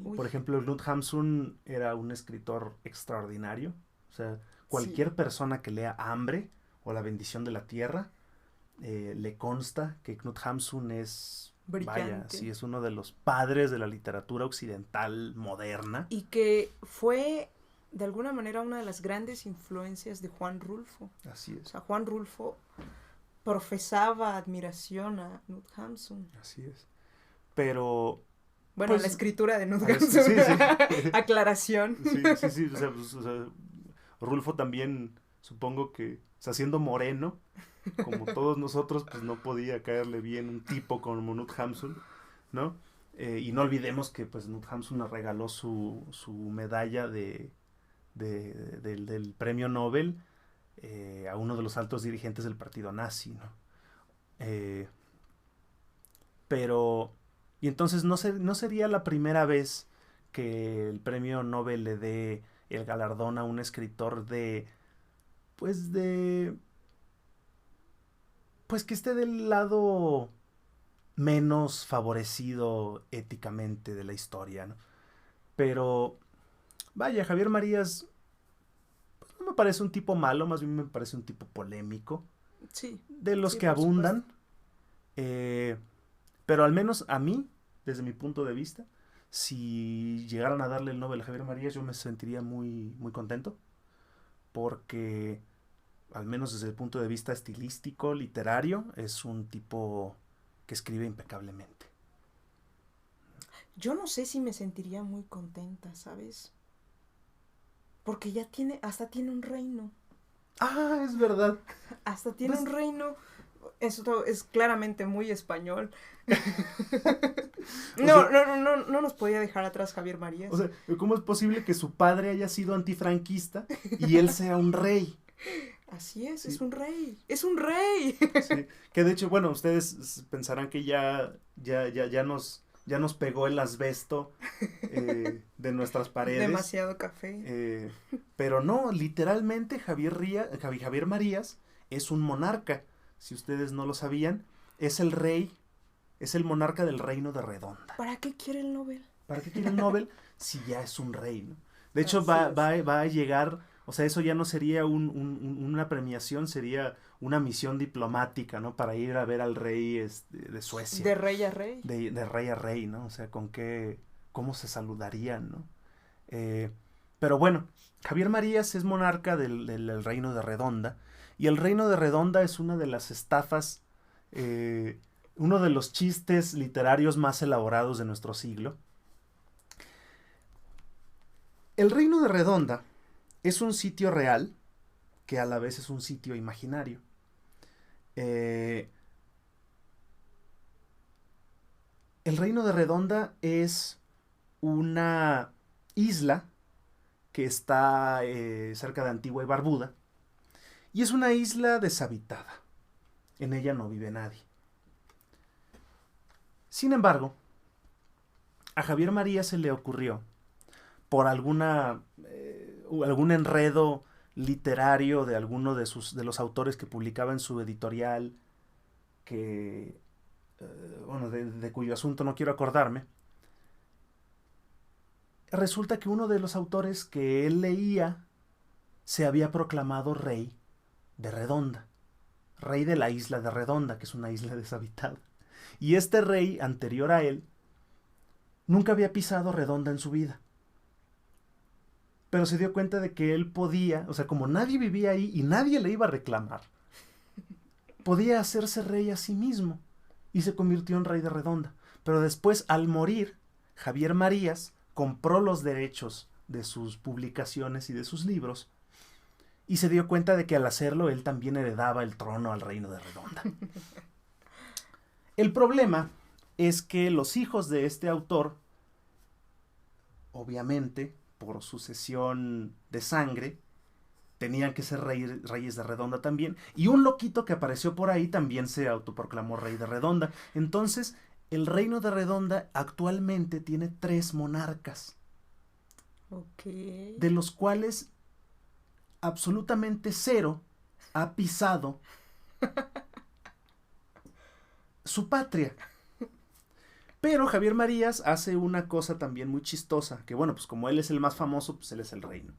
Uy. Por ejemplo, Knut Hamsun era un escritor extraordinario. O sea, cualquier persona que lea Hambre o La bendición de la tierra, le consta que Knut Hamsun es, brillante. Vaya, sí, es uno de los padres de la literatura occidental moderna. Y que fue, de alguna manera, una de las grandes influencias de Juan Rulfo. Así es. O sea, Juan Rulfo profesaba admiración a Knut Hamsun. Así es. Pero... Bueno, pues, la escritura de Knut sí, Hamsun. sí. Aclaración. Sí. O sea, Rulfo también, supongo que, o sea, siendo moreno, como todos nosotros, pues no podía caerle bien un tipo como Knut Hamsun, ¿no? Y no olvidemos que pues Knut Hamsun le regaló su medalla del premio Nobel a uno de los altos dirigentes del partido nazi, ¿no? Pero, y entonces no sería la primera vez que el premio Nobel le dé el galardón a un escritor pues que esté del lado menos favorecido éticamente de la historia, ¿no? Pero, vaya, Javier Marías, pues no me parece un tipo malo, más bien me parece un tipo polémico. Sí. De los que abundan. Pero al menos a mí, desde mi punto de vista, si llegaran a darle el Nobel a Javier Marías, yo me sentiría muy, muy contento. Porque, al menos desde el punto de vista estilístico, literario, es un tipo que escribe impecablemente. Yo no sé si me sentiría muy contenta, ¿sabes? Porque ya hasta tiene un reino. Ah, es verdad. Hasta tiene un reino. Eso es claramente muy español. No nos podía dejar atrás Javier Marías. O sea, ¿cómo es posible que su padre haya sido antifranquista y él sea un rey? Así es, sí. Es un rey. ¡Es un rey! Sí, que de hecho, bueno, ustedes pensarán que ya nos pegó el asbesto de nuestras paredes. Demasiado café. Pero no, literalmente Javier Marías es un monarca. si ustedes no lo sabían, es el rey, es el monarca del reino de Redonda. ¿Para qué quiere el Nobel? ¿Para qué quiere el Nobel si ya es un rey, ¿no? De hecho, va a llegar, o sea, eso ya no sería una premiación, sería una misión diplomática, ¿no? Para ir a ver al rey de Suecia. De rey a rey. De rey a rey, ¿no? O sea, cómo se saludarían, ¿no? Pero bueno, Javier Marías es monarca del reino de Redonda, y el reino de Redonda es una de las estafas, uno de los chistes literarios más elaborados de nuestro siglo. El reino de Redonda es un sitio real que a la vez es un sitio imaginario. El reino de Redonda es una isla que está cerca de Antigua y Barbuda, y es una isla deshabitada. En ella no vive nadie. Sin embargo, a Javier Marías se le ocurrió, por algún enredo literario de alguno de los autores que publicaba en su editorial, que de cuyo asunto no quiero acordarme, resulta que uno de los autores que él leía se había proclamado rey de Redonda, rey de la isla de Redonda, que es una isla deshabitada. Y este rey, anterior a él, nunca había pisado Redonda en su vida. Pero se dio cuenta de que él podía, o sea, como nadie vivía ahí y nadie le iba a reclamar, podía hacerse rey a sí mismo, y se convirtió en rey de Redonda. Pero después, al morir, Javier Marías compró los derechos de sus publicaciones y de sus libros, y se dio cuenta de que al hacerlo él también heredaba el trono al reino de Redonda. El problema es que los hijos de este autor, obviamente, por sucesión de sangre, tenían que ser reyes de Redonda también, y un loquito que apareció por ahí también se autoproclamó rey de Redonda. Entonces, el reino de Redonda actualmente tiene 3 monarcas, de los cuales absolutamente 0 ha pisado su patria. Pero Javier Marías hace una cosa también muy chistosa, que bueno, pues como él es el más famoso, pues él es el rey, ¿no?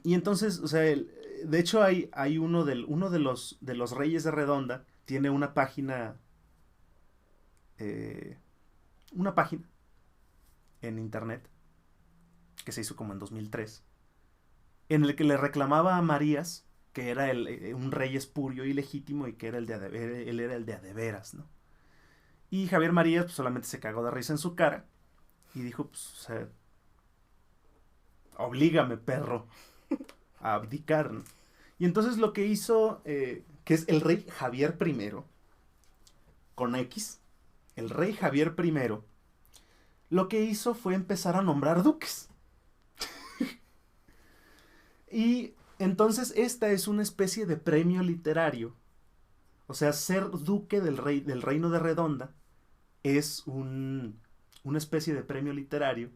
Y entonces, o sea, de hecho hay uno de los reyes de Redonda, tiene una página en internet, que se hizo como en 2003, en el que le reclamaba a Marías que era un rey espurio y legítimo, y que él era el de a de veras, ¿no? Y Javier Marías pues, solamente se cagó de risa en su cara y dijo, pues, o sea, oblígame, perro, a abdicar, ¿no? Y entonces lo que hizo, que es el rey Javier I, con X, el rey Javier I, lo que hizo fue empezar a nombrar duques. Y entonces esta es una especie de premio literario. O sea, ser duque del reino de Redonda es una especie de premio literario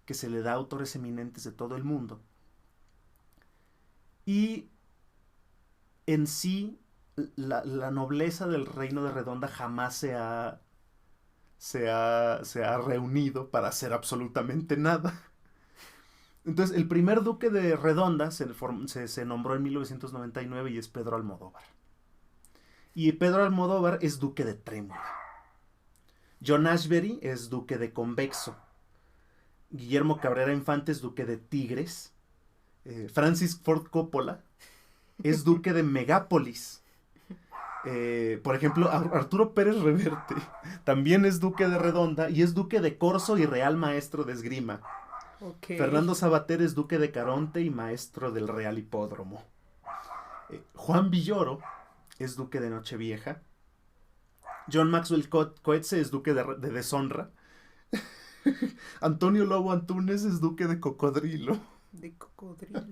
que se le da a autores eminentes de todo el mundo. Y en sí, la nobleza del reino de Redonda jamás se ha reunido para hacer absolutamente nada. Entonces, el primer duque de Redonda se nombró en 1999 y es Pedro Almodóvar. Y Pedro Almodóvar es duque de Trémula. John Ashbery es duque de Convexo. Guillermo Cabrera Infante es duque de Tigres. Francis Ford Coppola es duque de Megápolis. Por ejemplo, Arturo Pérez Reverte también es duque de Redonda y es duque de Corzo y Real Maestro de Esgrima. Fernando Sabater es duque de Caronte y maestro del Real Hipódromo. Juan Villoro es duque de Nochevieja. John Maxwell Coetze es duque de Deshonra. Antonio Lobo Antunes es duque de Cocodrilo. De Cocodrilo.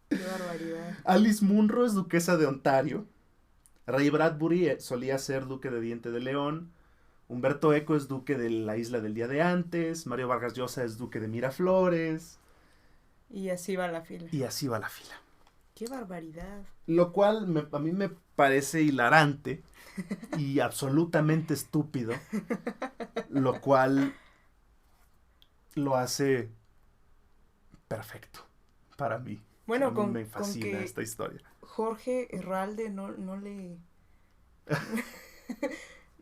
Qué barbaridad. Alice Munro es duquesa de Ontario. Ray Bradbury solía ser duque de Diente de León. Humberto Eco es duque de la isla del día de antes. Mario Vargas Llosa es duque de Miraflores. Y así va la fila. Y así va la fila. ¡Qué barbaridad! Lo cual a mí me parece hilarante y absolutamente estúpido, lo cual lo hace perfecto para mí. Bueno, A mí me fascina esta historia. Jorge Herralde no le...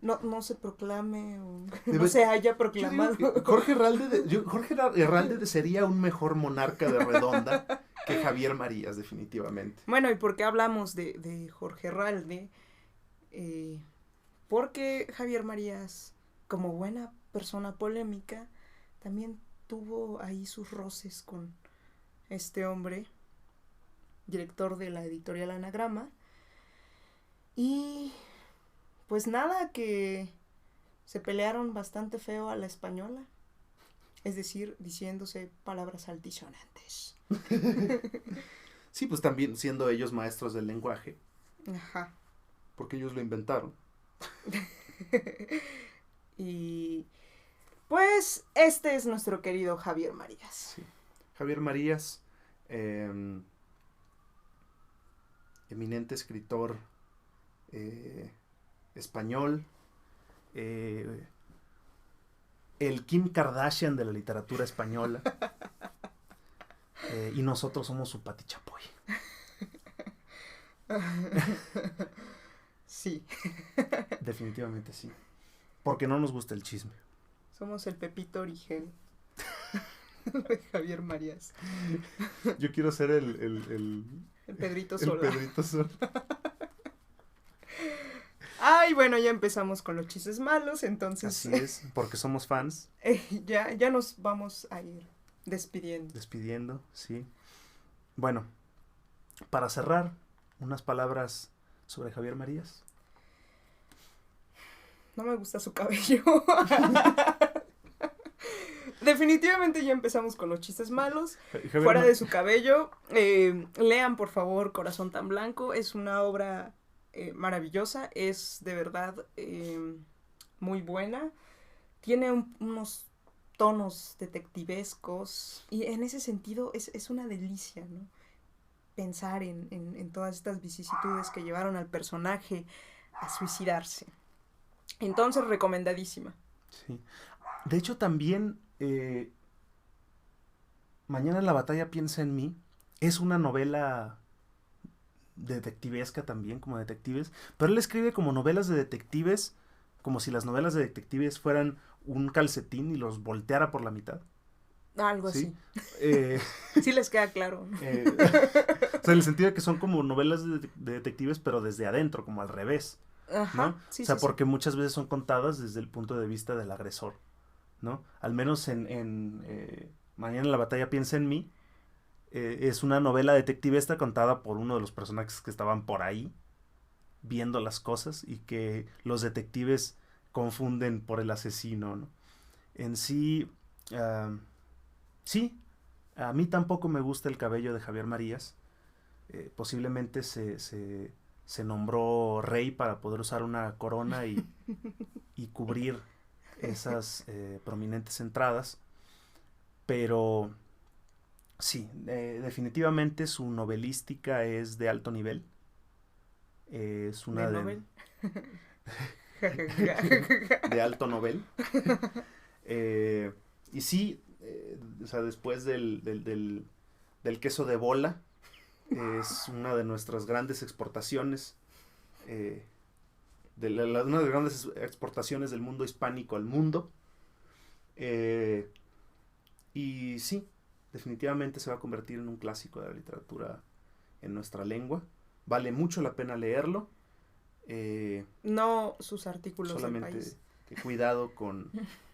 no se proclame o no se haya proclamado. Jorge Herralde sería un mejor monarca de Redonda que Javier Marías, definitivamente. Bueno, ¿y por qué hablamos de Jorge Herralde? Porque Javier Marías, como buena persona polémica, también tuvo ahí sus roces con este hombre, director de la editorial Anagrama. Y pues nada, que se pelearon bastante feo a la española. Es decir, diciéndose palabras altisonantes. Sí, pues también siendo ellos maestros del lenguaje. Ajá. Porque ellos lo inventaron. Y pues este es nuestro querido Javier Marías. Sí. Javier Marías, eminente escritor español, el Kim Kardashian de la literatura española, y nosotros somos su Pati Chapoy. Sí. Definitivamente sí. Porque no nos gusta el chisme. Somos el Pepito Origel de Javier Marías. Yo quiero ser el Pedrito Sola. El Pedrito Sola. Ay, bueno, ya empezamos con los chistes malos, entonces... Así es, porque somos fans. Ya nos vamos a ir despidiendo. Despidiendo, sí. Bueno, para cerrar, unas palabras sobre Javier Marías. No me gusta su cabello. Definitivamente ya empezamos con los chistes malos. Fuera de su cabello, lean por favor Corazón tan Blanco. Es una obra maravillosa. Es de verdad muy buena. Tiene unos tonos detectivescos. Y en ese sentido es una delicia, ¿no? Pensar en todas estas vicisitudes que llevaron al personaje a suicidarse. Entonces, recomendadísima. Sí. De hecho, también Mañana la batalla piensa en mí es una novela detectivesca también, como detectives, pero él escribe como novelas de detectives, como si las novelas de detectives fueran un calcetín y los volteara por la mitad. Algo ¿sí? Así. Sí les queda claro. O sea, en el sentido de que son como novelas de detectives, pero desde adentro, como al revés. Ajá, ¿no? sí, o sea, sí, porque muchas veces son contadas desde el punto de vista del agresor, ¿no? Al menos en Mañana la batalla piensa en mí, es una novela detectivesca contada por uno de los personajes que estaban por ahí viendo las cosas y que los detectives confunden por el asesino, ¿no? En sí, sí, a mí tampoco me gusta el cabello de Javier Marías. Posiblemente se nombró rey para poder usar una corona y cubrir esas prominentes entradas. Pero sí, definitivamente su novelística es de alto nivel. Es una de alto nivel. Y sí, o sea, después del queso de bola, es una de nuestras grandes exportaciones, una de las grandes exportaciones del mundo hispánico al mundo. Y sí, definitivamente se va a convertir en un clásico de la literatura en nuestra lengua. Vale mucho la pena leerlo. No sus artículos solamente del país. Que cuidado con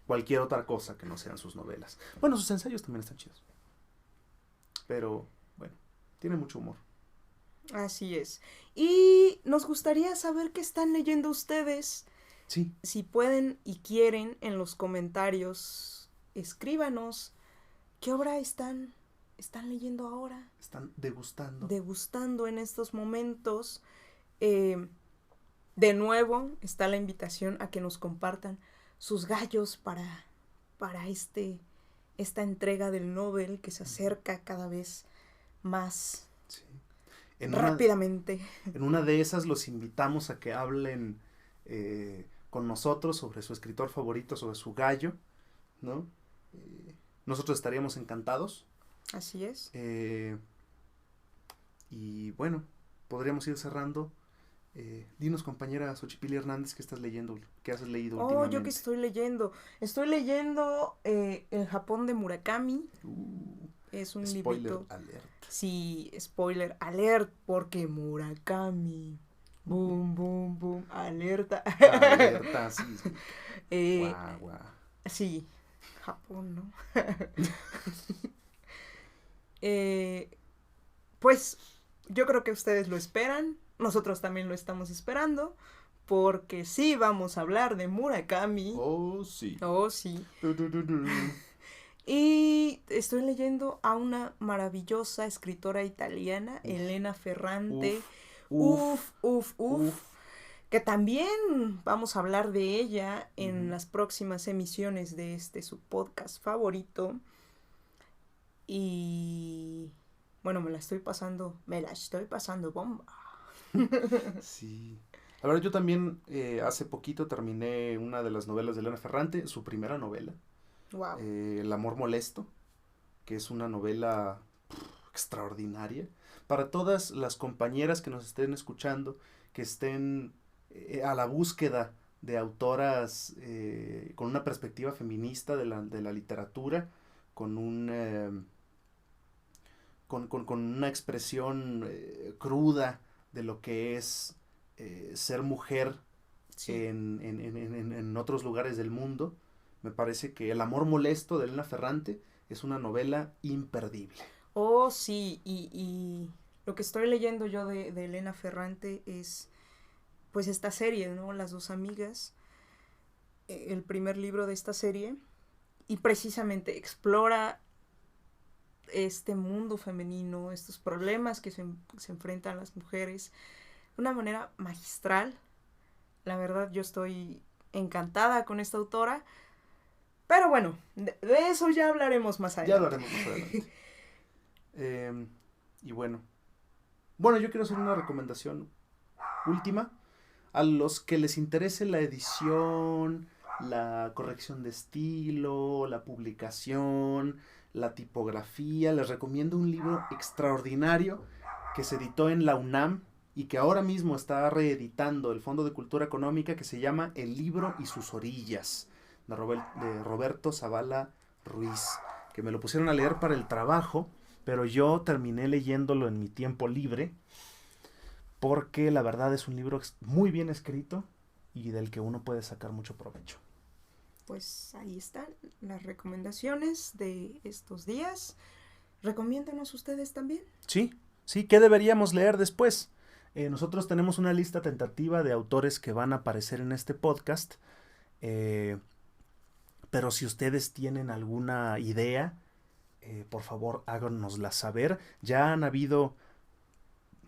cualquier otra cosa que no sean sus novelas. Bueno, sus ensayos también están chidos. Pero, bueno, tiene mucho humor. Así es. Y nos gustaría saber qué están leyendo ustedes. Sí. Si pueden y quieren, en los comentarios, escríbanos qué obra están leyendo ahora. Están degustando. Degustando en estos momentos. De nuevo, está la invitación a que nos compartan sus gallos para esta entrega del Nobel que se acerca cada vez más. Sí. rápidamente. En una de esas los invitamos a que hablen con nosotros sobre su escritor favorito, sobre su gallo, ¿no? Nosotros estaríamos encantados. Así es. Y bueno, podríamos ir cerrando. Dinos, compañera Xochipilli Hernández, ¿qué estás leyendo? ¿Qué has leído últimamente? Yo que estoy leyendo. Estoy leyendo El Japón de Murakami. Es un spoiler librito. Alert. Sí, spoiler alert, porque Murakami. Boom, boom, boom. Alerta. Alerta, sí. Guau, guau. Sí, Japón, ¿no? Pues yo creo que ustedes lo esperan. Nosotros también lo estamos esperando. Porque sí vamos a hablar de Murakami. Oh, sí. Oh, sí. Y estoy leyendo a una maravillosa escritora italiana, Elena Ferrante. Uf. Que también vamos a hablar de ella en las próximas emisiones de su podcast favorito. Y bueno, me la estoy pasando bomba. Sí. La verdad, yo también hace poquito terminé una de las novelas de Elena Ferrante, su primera novela. Wow. El amor molesto, que es una novela extraordinaria. Para todas las compañeras que nos estén escuchando, que estén a la búsqueda de autoras con una perspectiva feminista de la literatura, con un con una expresión cruda de lo que es ser mujer sí. en otros lugares del mundo. Me parece que El amor molesto de Elena Ferrante es una novela imperdible. Oh, sí, y lo que estoy leyendo yo de Elena Ferrante es pues esta serie, ¿no? Las dos amigas, el primer libro de esta serie, y precisamente explora este mundo femenino, estos problemas que se enfrentan las mujeres de una manera magistral. La verdad, yo estoy encantada con esta autora. Pero bueno, de eso ya hablaremos más adelante. Ya hablaremos más adelante. Y bueno, yo quiero hacer una recomendación última. A los que les interese la edición, la corrección de estilo, la publicación, la tipografía, les recomiendo un libro extraordinario que se editó en la UNAM y que ahora mismo está reeditando el Fondo de Cultura Económica, que se llama El libro y sus orillas, de Roberto Zavala Ruiz, que me lo pusieron a leer para el trabajo, pero yo terminé leyéndolo en mi tiempo libre, porque la verdad es un libro muy bien escrito y del que uno puede sacar mucho provecho. Pues ahí están las recomendaciones de estos días. ¿Recomiéndanos ustedes también? Sí, ¿qué deberíamos leer después? Nosotros tenemos una lista tentativa de autores que van a aparecer en este podcast, pero si ustedes tienen alguna idea, por favor háganosla saber. Ya han habido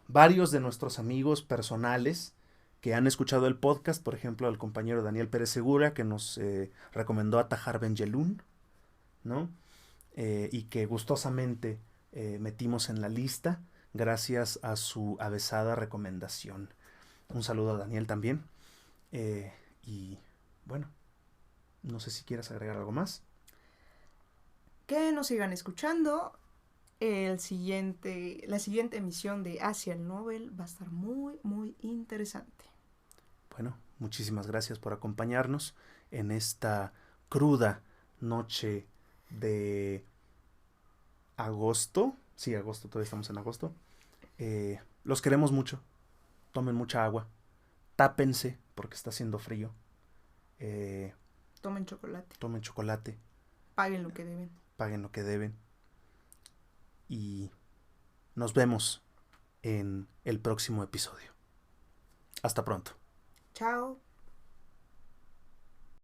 varios de nuestros amigos personales que han escuchado el podcast, por ejemplo, el compañero Daniel Pérez Segura, que nos recomendó a Tahar Ben-Jelloun, ¿no? Y que gustosamente metimos en la lista gracias a su avesada recomendación. Un saludo a Daniel también. Y bueno, no sé si quieras agregar algo más. Que nos sigan escuchando. La siguiente emisión de Hacia el Nobel va a estar muy, muy interesante. Bueno, muchísimas gracias por acompañarnos en esta cruda noche de agosto. Sí, agosto, todavía estamos en agosto. Los queremos mucho. Tomen mucha agua. Tápense porque está haciendo frío. Tomen chocolate. Tomen chocolate. Paguen lo que deben. Paguen lo que deben. Y nos vemos en el próximo episodio. Hasta pronto. Chao.